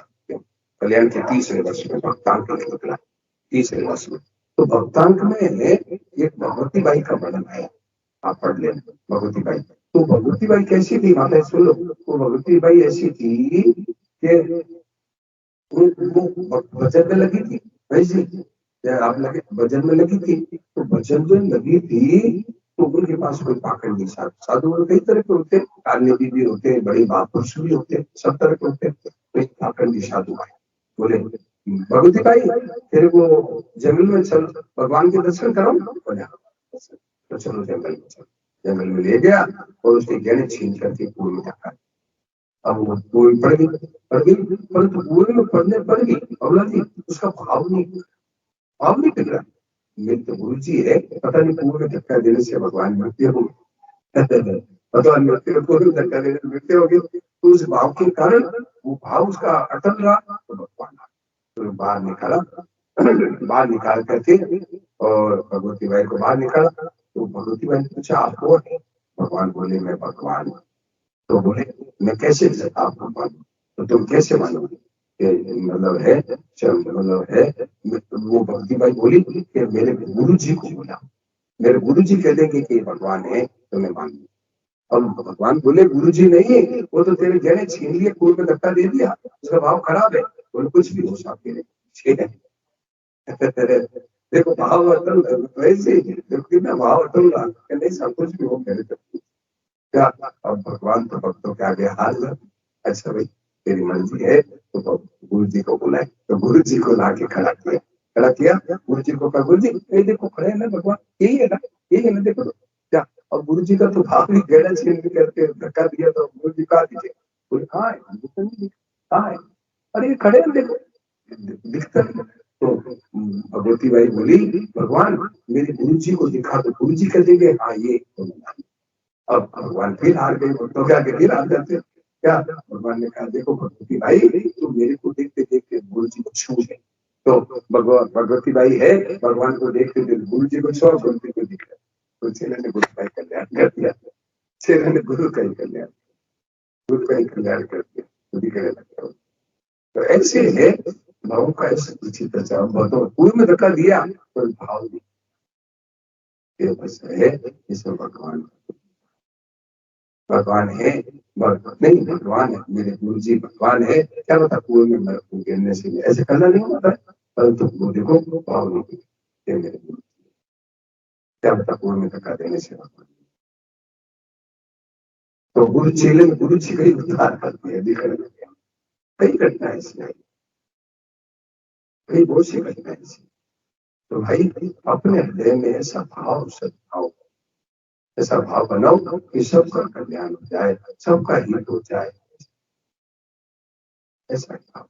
कल्याण के तीसरे वर्ष में भक्तांक निकला, तीसरे वर्ष में। तो भक्तांक में एक भगवती बाई का वर्णन आया, आप पढ़ लेना भगवती बाई। तो भगवती बाई कैसी थी माता सुनो, वो भगवती बाई ऐसी थी कि वो भजन में लगी थी, वैसे आप लगे भजन में लगी थी। तो भजन में लगी थी तो उनके पास कोई पाखंडी साधु, साधु कई तरह के होते, कालनेवी भी होते, बड़े महापुरुष भी होते, सब तरह के होते। तो एक पाखंडी साधु आए, बोले भगवती बाई तेरे को जंगल में चल, भगवान के दर्शन कराओ। बोले तो चलो जंगल में चलो। जंगल में ले गया और उसके गहने छीन करके कुएं में रखा। अब वो कुएं में पड़ गई, परंतु कुएं में पड़ने पर भी अवला जी उसका भाव नहीं बिगड़ा। मेरे तो गुरु जी है, पता नहीं कुएं में धक्का देने से भगवान मृत्यु हो भगवान मृत्यु को धक्का देने से मृत्यु हो गई। तो उस भाव के कारण वो भाव उसका अटल रहा, तो भगवान तो बाहर निकाला, बाहर निकाल करके और भगवती बाई को बाहर निकाला। तो भगवती बाई ने पूछा आप कौन है? भगवान बोले मैं भगवान। तो बोले मैं कैसे आप भगवान, तो तुम कैसे मानोगे? मतलब है वो भक्ति बाई बोली कि मेरे गुरु जी को बोला, मेरे गुरु जी कह देंगे कि भगवान है तो मैं मान लूं। अब भगवान बोले गुरु जी नहीं है, वो तो तेरे गहने छीन लिए, कुएं में धक्का दे दिया, उसका भाव खराब है। बोले कुछ भी हो सकते देखो भाव अटल, वैसे देखो कितना भाव अटल रहा, नहीं सब कुछ भी हो मेरे क्या अब भगवान तो भक्तों के आगे हार गए। अच्छा भाई तेरी मर्जी है तो गुरु जी को बुलाए, तो गुरु जी को ला के खड़ा किया गुरु जी को कहा गुरु जी ये देखो खड़े हैं ना भगवान, यही है ना, यही है ना, देखो तो क्या। और गुरु जी का तो भाव ही गहरा छीन करके धक्का दिया, तो गुरु जी कहा दीजिए, बोले कहाँ है, कहाँ है, अरे ये खड़े हैं देखो, दिखता है। तो भगवती बाई बोली भगवान मेरे गुरु जी को दिखा, तो गुरु जी कह देंगे हाँ ये। अब भगवान फिर हार गए, तो क्या फिर हार जाते क्या। भगवान ने कहा देखो भगवती भाई तो मेरे को देखते देखते गुरु जी को छू गए, तो भगवती बाई है भगवान को देखते देखते गुरु जी को छू, गुरु जी को दिख गया, तो चेले ने गुरु का ही कल्याण कर दिया, चेले ने गुरु का ही कल्याण, गुरु का ही कल्याण कर दिया, तो दिखने लग गया। तो ऐसे है भाव का ऐसे विचित्र तो पूर्व में धक्का दिया तो भाव नहीं, ये बस है इसमें भगवान, भगवान है नहीं, भगवान है मेरे गुरु जी, भगवान है क्या बता कुएं में मैं गिरने से ऐसे करना नहीं होता है, परंतु वो देखो भाव नहीं ये मेरे गुरु क्या बता कुएं में धक्का देने से भगवान, तो गुरु चेले में गुरु जी का ही उद्धार करते हैं, दिखने लग गया। कई घटनाएं ऐसी आई, कई बहुत सी घटनाएं ऐसी। तो भाई अपने हृदय में ऐसा भाव सद्भाव, ऐसा भाव बनाओ कि सबका कल्याण हो जाए, सबका हित हो जाए, ऐसा भाव,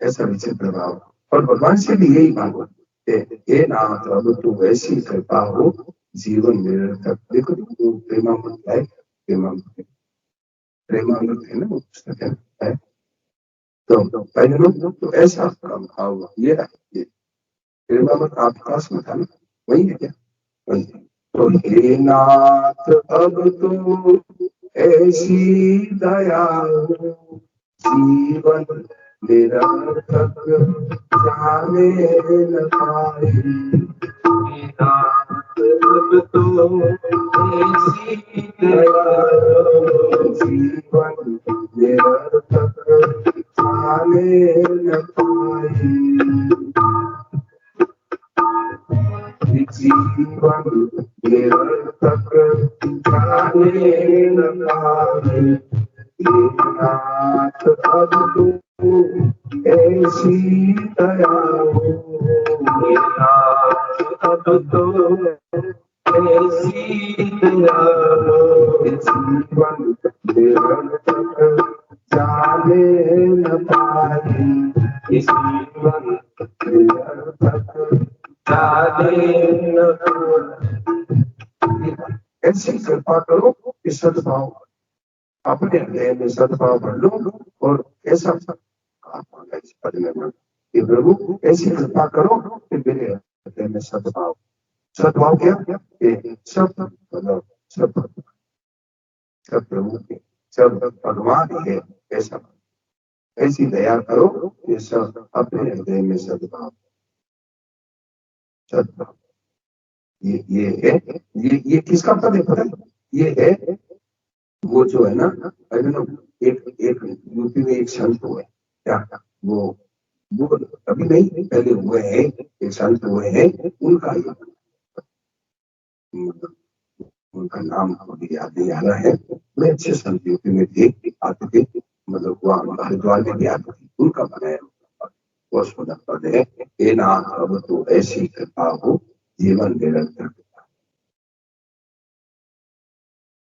ऐसा विचित्र भाव। और भगवान से भी यही मांगो, हे नाथ अब तू वैसी कृपा हो जीवन निरर्थक। देखो वो प्रेमामृत है, प्रेमामृत, प्रेमामृत है ना वो पुस्तक है। तो पहले लोग तो ऐसा भाव ये है, प्रेमामृत आपके पास में था ना, वही है क्या, वही है। तो हे नाथ अब तू ऐसी दया हो जीवन निरर्थक जाने न पाए, अब तो ऐसी दया हो जीवन निरर्थक जाने न पाए, जीवन निरर्थक जाने न पाए, नाथ अब तू ऐसी दया हो, नाथ अब तो ऐसी दया हो जीवन निरर्थक जाने न पाए, जीवन निरर्थक जाने न पाए। ऐसी कृपा करो कि सद्भाव अपने हृदय में सद्भाव भर लो, और ऐसा पद में कि प्रभु ऐसी कृपा करो कि मेरे हृदय में सद्भाव, सद्भाव क्या सब मतलब सब सब प्रभु के सब भगवान है, ऐसा ऐसी दया करो कि सब अपने हृदय में सद्भाव, सद्भाव ये है, ये किसका पद है पता है, ये है वो जो है ना, एक एक यूपी में एक संत हुए क्या, वो अभी नहीं पहले हुए हैं, एक संत हुए हैं, उनका उनका नाम अभी याद नहीं आ रहा है, बड़े अच्छे संत यूपी में थे, आते थे, मतलब वहाँ हरिद्वार में भी आते थे, उनका बनाया बहुत सुंदर पद है, हे नाथ अब तो ऐसी कृपा हो जीवन निरंतर,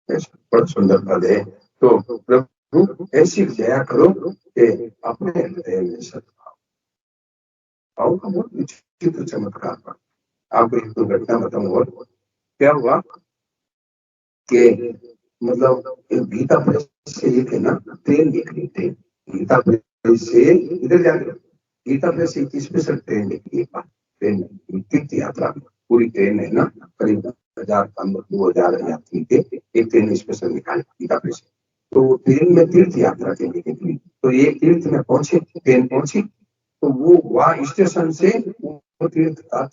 बड़ा सुंदर पद है। तो प्रभु ऐसी दया करो कि अपने हृदय में सद्भाव, भाव का बहुत विचित्र चमत्कार पर आपको एक दो घटना बताऊं। और क्या हुआ कि मतलब एक गीता प्रेस से एक है ना ट्रेन निकली, ट्रेन गीता प्रेस से इधर जाने, गीता प्रेस से एक स्पेशल ट्रेन निकली, एक बार ट्रेन तीर्थ यात्रा पूरी ट्रेन है ना, करीब 1000 यात्री थे, एक ट्रेन स्पेशल निकाली गीता प्रेस। तो ट्रेन में तीर्थ यात्रा के लिए निकली, तो ये तीर्थ में पहुंचे, ट्रेन पहुंची, तो वो वहां स्टेशन से वो तीर्थ था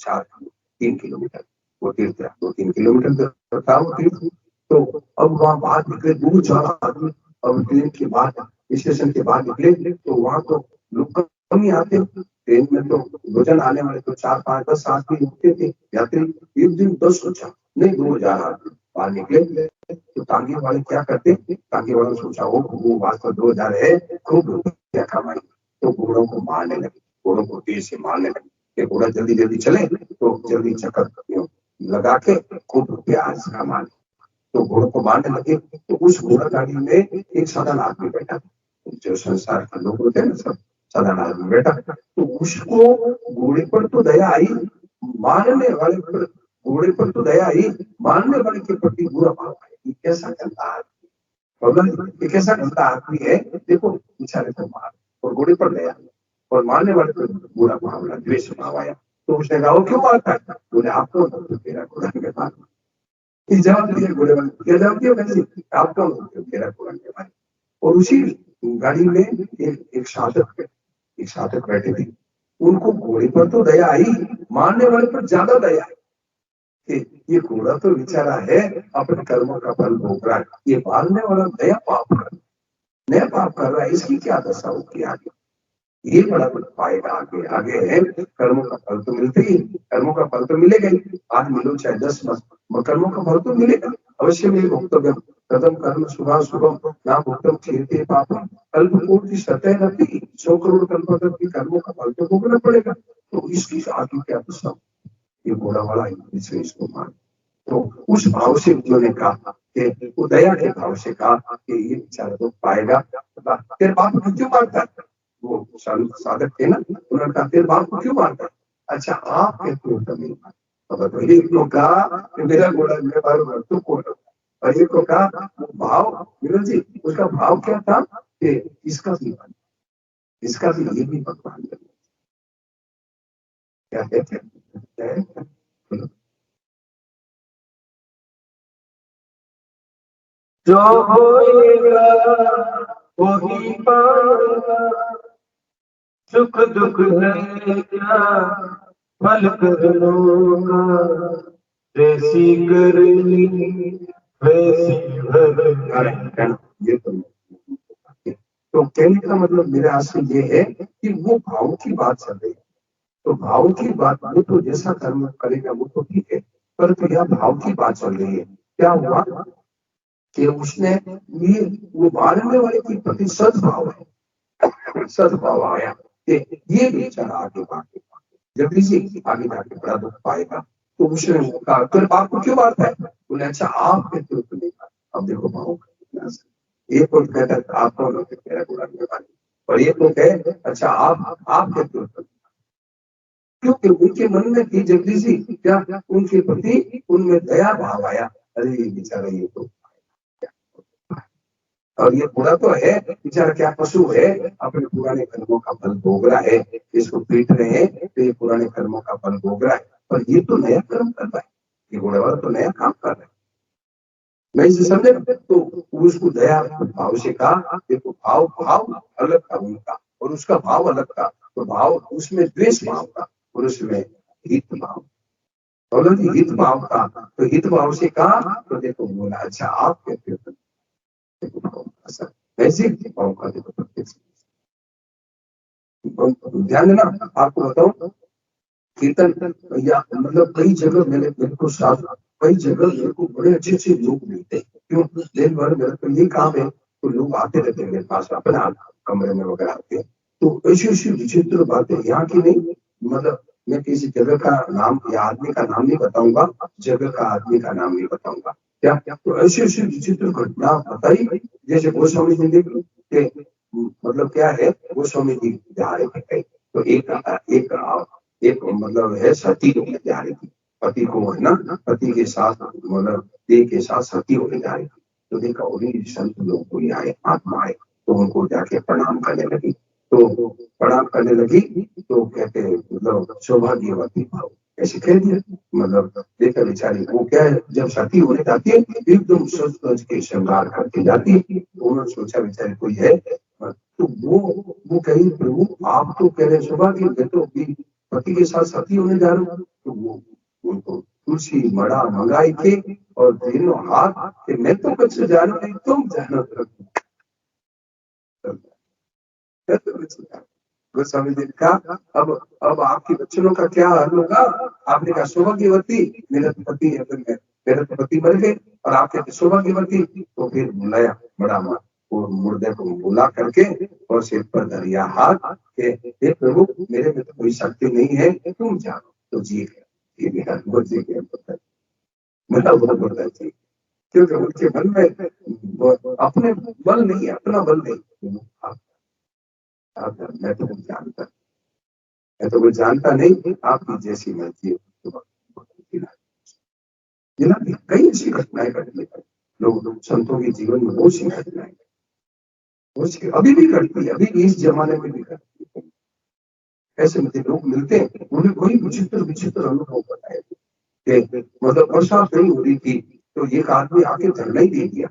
3 किलोमीटर, वो तीर्थ 2-3 किलोमीटर था वो तीर्थ। तो अब वहां बाहर निकले, दूर चला आदमी, अब ट्रेन के बाद स्टेशन के बाद निकले, तो वहां तो लोग कम ही आते, ट्रेन में तो रोजाना आने वाले तो 4-5-10 आदमी होते थे यात्री, एक दिन 10 सोचा नहीं 2000 आदमी, बाहर निकले तो टांगे वाले क्या करते, टांगे वाले सोचा वो बात तो 2000 है, खूब रुपया कमाई, तो घोड़ों को मारने लगे, घोड़ों को तेज से मारने लगे कि घोड़ा जल्दी जल्दी चले तो जल्दी चक्कर लगा के खूब रुपया आज कमा ले। तो घोड़ों को मारने लगे तो उस घोड़ा गाड़ी में एक साधारण आदमी बैठा, जो संसार के लोग होते हैं ना सब, साधारण आदमी बैठा, तो उसको घोड़े पर तो दया आई, मारने वाले पर, घोड़े पर तो दया आई, मारने वाले के प्रति बुरा भाव है। ये कैसा गंदा आदमी, भगवान ये कैसा गंदा आदमी है, देखो बेचारे को मार और घोड़े पर दया और मारने वाले पर बुरा भाव, द्वेष भाव आया। तो उसने कहा वो क्यों मारता है, बोले आपको तेरा घोड़ा के मार, जवाब दिया घोड़े वाले, क्या जवाब दिया वैसे, आपको तेरा घोड़ा के मार। और उसी गाड़ी में एक साधक बैठे थे, उनको घोड़े पर तो दया आई, मारने वाले पर ज्यादा दया आई कि ये घोड़ा तो बेचारा है अपने कर्मों का फल भोग रहा है, ये मारने वाला नया पाप कर रहा है, इसकी क्या दशा होगी आगे, ये बड़ा कुछ पाएगा आगे। आगे है कर्मों का फल तो मिलते ही, कर्मों का फल तो मिलेगा ही, आज मिलो चाहे 10 कर्मों का फल तो मिलेगा अवश्य मिले। भोक्तव्य कदम कर्म शुभा शुभम ना भोक्तम क्षेत्र पापम कल्पकोटि सतह नपि 100 करोड़ कल्प तक की कर्मों का फल तो भोगना पड़ेगा। तो इसकी आगे क्या दशा, ये घोड़ा वाला इसमें इसको मान, तो उस भाव से उन्होंने कहा कि वो दया के भाव से कहा कि ये बेचारा तो पाएगा, तेरे बाप को क्यों मारता है, वो साधक थे ना, उन्होंने कहा तेरे बाप को क्यों मारता है, अच्छा आप कहते हो तो नहीं मारता, तो एक को कहा कि मेरा घोड़ा मेरे बारे तू कौन, और एक को कहा भाव, विनोद जी उसका भाव क्या था कि इसका भी ये भी भगवान क्या कहते हैं, जो होएगा वही पाएगा, सुख दुख है क्या फल कर्मों का, जैसी करनी वैसी भरनी। ये तो कहने का मतलब मेरे आशय ये है कि वो भाव की बात चल रही है, तो भाव की बात, वो तो जैसा कर्म करेगा वो तो ठीक है, पर तो यह भाव की बात चल रही है। क्या हुआ कि उसने ये वो मारने वाले के प्रति सद्भाव है, सद्भाव आया कि ये बेचारा आगे भागे जल्दी से आगे जाके बड़ा दुख पाएगा। तो उसने कहा तेरे बाप को क्यों मारता है, बोले अच्छा आप कहते हो तो नहीं मारता। अब देखो भाव का कितना असर। एक और कहता है आप कौन होते मेरा बुरा नहीं मारे, और एक तो कहे अच्छा आप कहते हो तो, क्योंकि उनके मन में थी जल्दी सी क्या, उनके प्रति उनमें दया भाव आया, अरे ये बेचारा ये तो, और ये बुरा तो है बेचारा, क्या पशु है, अपने पुराने कर्मों का फल भोग रहा है, इसको पीट रहे हैं तो ये पुराने कर्मों का फल भोग रहा है, और ये तो नया कर्म कर रहा है, ये घोड़े वाला तो नया काम कर रहा है। मैं इसे समझे, तो उसको दया भाव से कहा, देखो भाव अलग था उनका और उसका भाव अलग था, तो भाव उसमें द्वेष भाव था और उसमें हित भाव, और हित भाव था तो हित भाव से कहा, तो देखो बोला अच्छा आप कहते हो वैसे भाव का देखो प्रत्यक्ष ध्यान देना। आपको बताओ कीर्तन या मतलब कई जगह मेरे को कई जगह मेरे को बड़े अच्छे लोग मिलते हैं, क्यों दिन भर मेरा तो ये काम है, तो लोग आते रहते हैं मेरे पास अपने कमरे में वगैरह आते हैं, तो ऐसी विचित्र बातें यहाँ की नहीं, मतलब मैं किसी जगह का नाम या आदमी का नाम नहीं बताऊंगा, जगह का आदमी का नाम नहीं बताऊंगा, क्या तो ऐसी विचित्र घटना बताई, जैसे गोस्वामी जी देख लो मतलब क्या है, गोस्वामी जी जा रहे थे तो एक मतलब है सती होने जा रही थी, पति को है ना, पति के साथ मतलब देह के साथ सती होने जा रही थी, तो देखा उन्हीं संत लोग कोई आए, आत्मा आए, तो उनको जाके प्रणाम करने लगी, तो प्रणाम करने लगी तो कहते मतलब सौभाग्यवती भाव ऐसे कह दिया, मतलब देखा बेचारी वो क्या है, जब सती होने जाती है एकदम सज धज के श्रृंगार करके जाती है, तो उन्होंने सोचा बेचारी कोई है, तो वो कही प्रभु आप तो कह रहे सौभाग्य, मैं तो अभी पति के साथ सती होने जा रहा हूँ, तो वो उनको तुलसी मड़ा मंगाई के और तीनों हाथ कि मैं तो कुछ जान नहीं, तुम जानो गोस्वामी जी का अब आपके बच्चों का क्या हाल होगा, आपने कहा सौभाग्यवती मेरा पति मेरा पति मर गए, और आप कहते सौभाग्यवती, तो फिर बुलाया बड़ा माँ और मुर्दे को बुला करके और सिर पर धरिया हाथ के, हे प्रभु मेरे में तो कोई शक्ति नहीं है, तुम जानो। तो जी ये भी वो जी गया मतलब वो बोलता जी, क्योंकि उनके मन में अपने बल नहीं, अपना बल नहीं। मैं तो कुछ जानता, मैं तो कुछ जानता नहीं, आपकी जैसी मर्जी हो। कई ऐसी घटनाएं घटती है, लोग संतों के जीवन में बहुत सी घटनाएं अभी भी घटती है, अभी इस जमाने में भी घटती है। ऐसे मुझे लोग मिलते हैं, उन्हें कोई विचित्र विचित्र अनुभव बताए कि मतलब बरसात नहीं हो रही थी तो एक आदमी आके धरना ही दे दिया,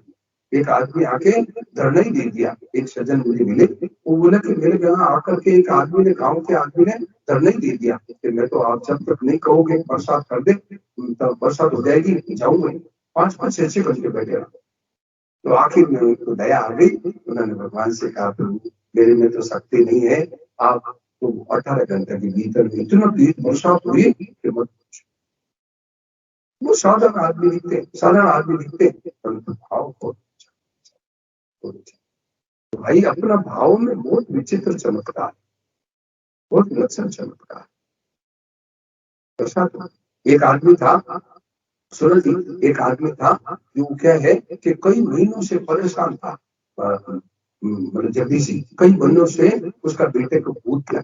एक आदमी आके धरना ही दे दिया। एक सज्जन मुझे मिले, वो बोला कि मेरे यहाँ आकर के एक आदमी ने, गांव के आदमी ने धरना ही दे दिया कि मैं तो आप जब तक नहीं कहोगे बरसात कर दे तब बरसात हो जाएगी, जाऊंगा। 5-5 6 घंटे बैठे रहा। तो आखिर में उनको दया आ गई, उन्होंने भगवान से कहा प्रभु मेरे में तो शक्ति नहीं है, आप तो 18 घंटे के भीतर में इतना तेज बरसात हुई कि मत पूछो। वो साधारण आदमी दिखते परंतु भाव बहुत अच्छा। तो भाई अपना भाव में बहुत विचित्र चमत्कार, बहुत विलक्षण चमत्कार। बरसात एक आदमी था, सुनो जी, एक आदमी था जो क्या है कि कई महीनों से परेशान था, मतलब जगदीशी, कई महीनों से उसका बेटे को भूत लग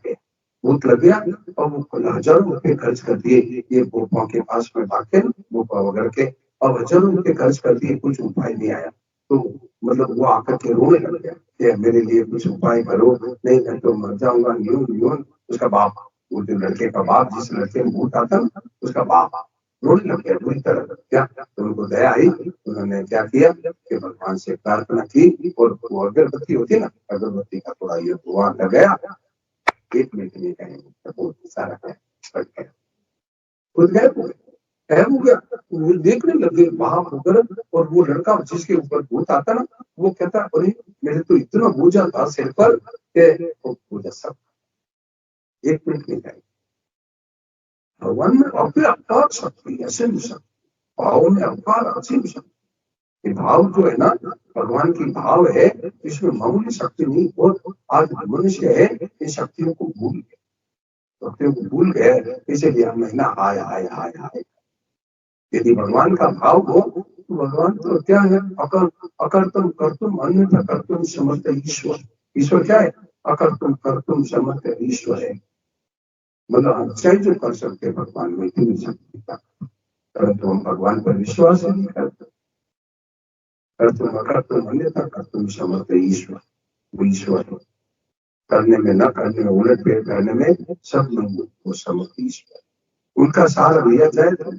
गया और वो हजारों रुपए खर्च कर दिए, ये गोपाओं के पास में भागे गोपा वगैरह के, और हजारों रुपए खर्च कर दिए, कुछ उपाय नहीं आया। तो मतलब वो आकर के रोने लग गया कि मेरे लिए कुछ उपाय करो, नहीं मैं तो मर जाऊंगा। यूं उसका बाप, वो जो लड़के का बाप, जिस लड़के में भूत आता उसका बाप रोने लग गया बुरी तरह। क्या तो उनको दया आई, उन्होंने क्या किया कि भगवान से प्रार्थना की और वो अगरबत्ती होती है ना, अगरबत्ती का थोड़ा ये धुआं लगाया, 1 मिनट में कहेंगे बहुत सारा फट गया, खुद गायब हो गया। वो देखने लगे वहां होकर, और वो लड़का जिसके ऊपर भूत आता ना, वो कहता अरे मेरे तो इतना बोझा था सिर पर कि वो बोझा सब 1 मिनट में गए। भगवान में अपार शक्ति, असीम शक्ति, भाव में अपार असीम शक्ति। ये भाव जो है ना, भगवान की भाव है, इसमें मामूली शक्ति नहीं। और आज मनुष्य है इन शक्तियों को भूल गए, इसीलिए हम ना हाय हाय हाय हाय। यदि भगवान का भाव हो तो भगवान तो क्या है, अकर्तुम कर्तुम अन्यथा कर्तुम समर्थ ईश्वर। ईश्वर क्या है, अकर्तुम कर्तुम समर्थ ईश्वर है। मतलब हम चाहे जो कर सकते हैं भगवान में इतनी शक्ति का, परंतु हम भगवान पर विश्वास नहीं करते। कर्तुम अकर्तुम अन्यथा कर्तुम समर्थ ईश्वर, वो ईश्वर है। करने में न करने में, उलट फेर करने में सब लोग वो समर्थ ईश्वर, उनका सहारा लिया जाए तो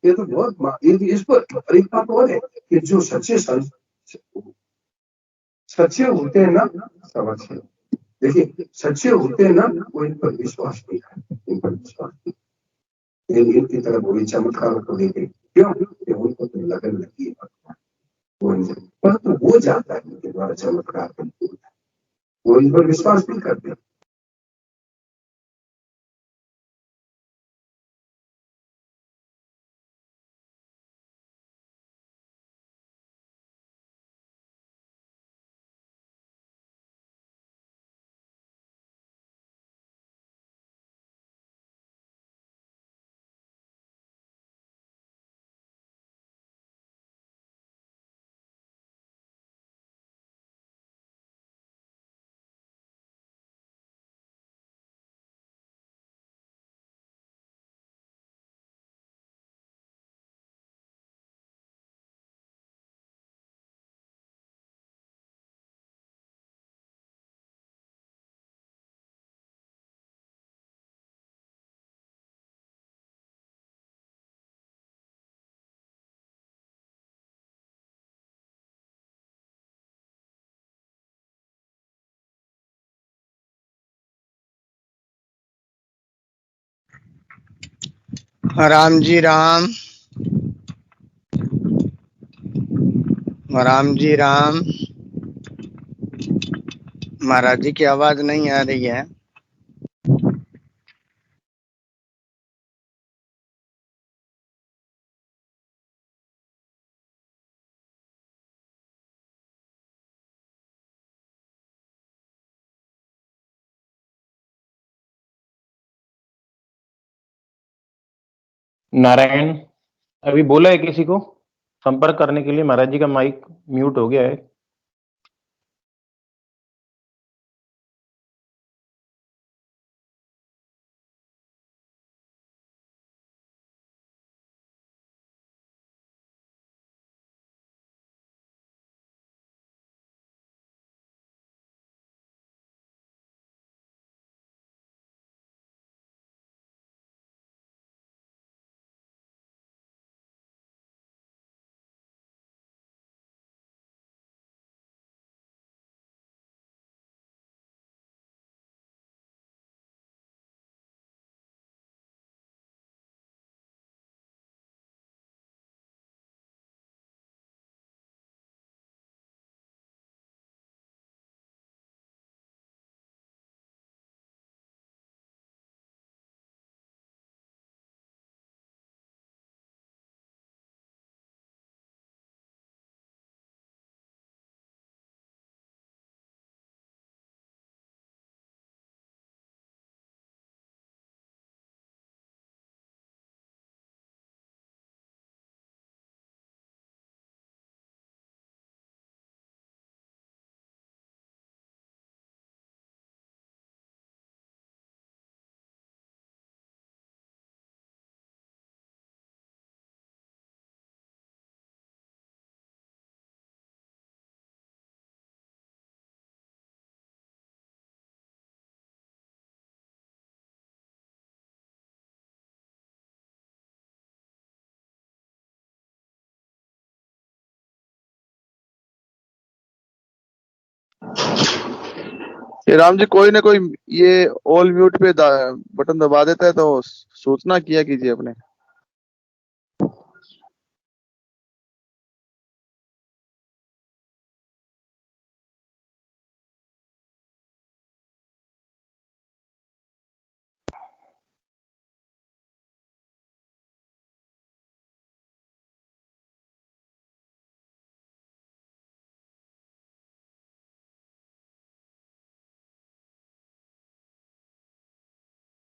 ये तो बहुत इस पर एक बात और है कि जो सच्चे होते हैं ना, सब अच्छे। देखिए सच्चे होते हैं ना, वो इन पर विश्वास नहीं करते, इन पर विश्वास नहीं, इनकी तरफ वही चमत्कारों को देखे, क्यों कि उनको तो लगन लगी है भगवान, परंतु वो जाता है उनके द्वारा चमत्कार करते, वो इन पर विश्वास नहीं करते। राम जी राम, राम जी राम। महाराज जी की आवाज नहीं आ रही है। नारायण, अभी बोला है किसी को संपर्क करने के लिए? महाराज जी का माइक म्यूट हो गया है। ये राम जी, कोई ना कोई ये ऑल म्यूट पे बटन दबा देता है तो सूचना किया कीजिए अपने।